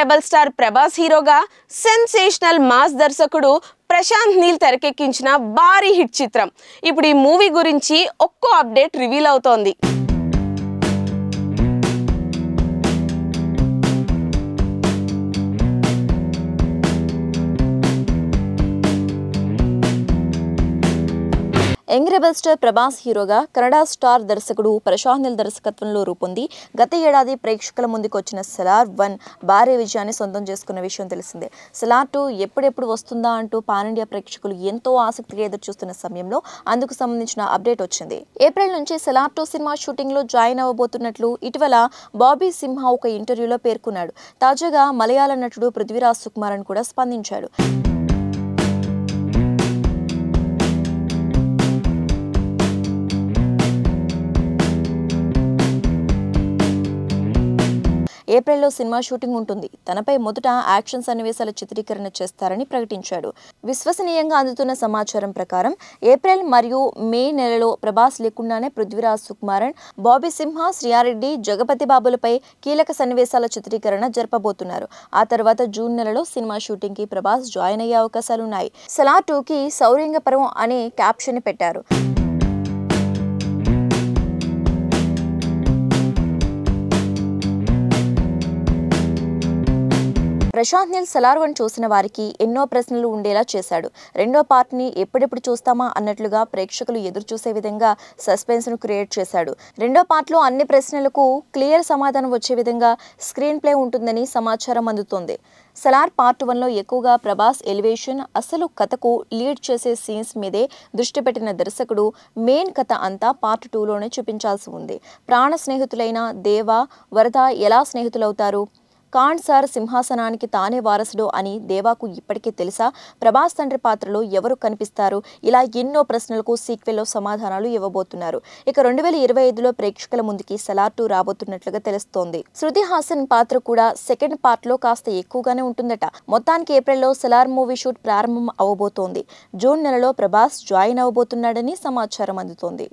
Rebel star Prabhas హీరోగా sensational mass దర్శకుడు ప్రశాంత్ నీల్ తెరకెక్కించిన భారీ హిట్ చిత్రం. ఇప్పుడు ఈ మూవీ గురించి ఒక్కో అప్డేట్ రివీల్ అవుతోంది. యంగ్ రెబల్ స్టార్ ప్రభాస్ హీరోగా కన్నడ స్టార్ దర్శకుడు ప్రశాంత్ నీల్ దర్శకత్వంలో రూపొంది గత ఏడాది ప్రేక్షకుల ముందుకు వచ్చిన సలార్ 1 భారీ విజయాన్ని సొంతం చేసుకున్న విషయం తెలిసిందే. సలార్ 2 ఎప్పుడెప్పుడు వస్తుందా అంటూ పాన్ ఇండియా ప్రేక్షకులు ఎంతో ఆసక్తిగా ఎదురుచూస్తున్న సమయంలో అందుకు సంబంధించిన అప్డేట్ వచ్చింది. ఏప్రిల్ నుంచి సలార్ 2 సినిమా షూటింగ్ లో జాయిన్ అవ్వబోతున్నట్లు ఇటీవల బాబీ సింహా ఒక ఇంటర్వ్యూలో పేర్కొన్నాడు. తాజాగా మలయాళ నటుడు పృథ్వీరాజ్ సుకుమారన్ కూడా స్పందించాడు. ఏప్రిల్లో సినిమా షూటింగ్ ఉంటుంది. తనపై మొదట యాక్షన్ సన్నివేశాల చిత్రీకరణ చేస్తారని ప్రకటించాడు. విశ్వసనీయంగా అందుతున్న సమాచారం ప్రకారం ఏప్రిల్ మరియు మే నెలలో ప్రభాస్ లేకుండానే పృథ్వీరాజ్ సుకుమారన్, బాబీ సింహ, శ్రీయారెడ్డి, జగపతి బాబులపై కీలక సన్నివేశాల చిత్రీకరణ జరపబోతున్నారు. ఆ తర్వాత జూన్ నెలలో సినిమా షూటింగ్ కి ప్రభాస్ జాయిన్ అయ్యే అవకాశాలున్నాయి. సలార్ 2కి సౌర్యంగపరం అనే క్యాప్షన్ పెట్టారు. ప్రశాంత్ నీల్ సలార్ 1 చూసిన వారికి ఎన్నో ప్రశ్నలు ఉండేలా చేశాడు. రెండో పార్ట్ ని ఎప్పుడెప్పుడు చూస్తామా అన్నట్లుగా ప్రేక్షకులు ఎదురు చూసే విధంగా సస్పెన్స్ ను క్రియేట్ చేశాడు. రెండో పార్ట్ లో అన్ని ప్రశ్నలకు క్లియర్ సమాధానం వచ్చే విధంగా స్క్రీన్ ప్లే ఉంటుందని సమాచారం అందుతోంది. సలార్ పార్ట్ 1లో ఎక్కువగా ప్రభాస్ ఎలివేషన్, అసలు కథకు లీడ్ చేసే సీన్స్ మీదే దృష్టి పెట్టిన దర్శకుడు మెయిన్ కథ అంతా పార్ట్ 2లోనే చూపించాల్సి ఉంది. ప్రాణ స్నేహితులైన దేవ, వరద ఎలా స్నేహితులవుతారు? ఖాన్ సార్ సింహాసనానికి తానే వారసుడు అని దేవాకు ఇప్పటికే తెలుసా? ప్రభాస్ తండ్రి పాత్రలో ఎవరు కనిపిస్తారు? ఇలా ఎన్నో ప్రశ్నలకు సీక్వెల్లో సమాధానాలు ఇవ్వబోతున్నారు. ఇక 2025లో ప్రేక్షకుల ముందుకి సలార్ 2 రాబోతున్నట్లుగా తెలుస్తోంది. శృతి హాసన్ పాత్ర కూడా సెకండ్ పార్ట్ లో కాస్త ఎక్కువగానే ఉంటుందట. మొత్తానికి ఏప్రిల్లో సలార్ మూవీ షూట్ ప్రారంభం అవబోతోంది. జూన్ నెలలో ప్రభాస్ జాయిన్ అవబోతున్నాడని సమాచారం అందుతోంది.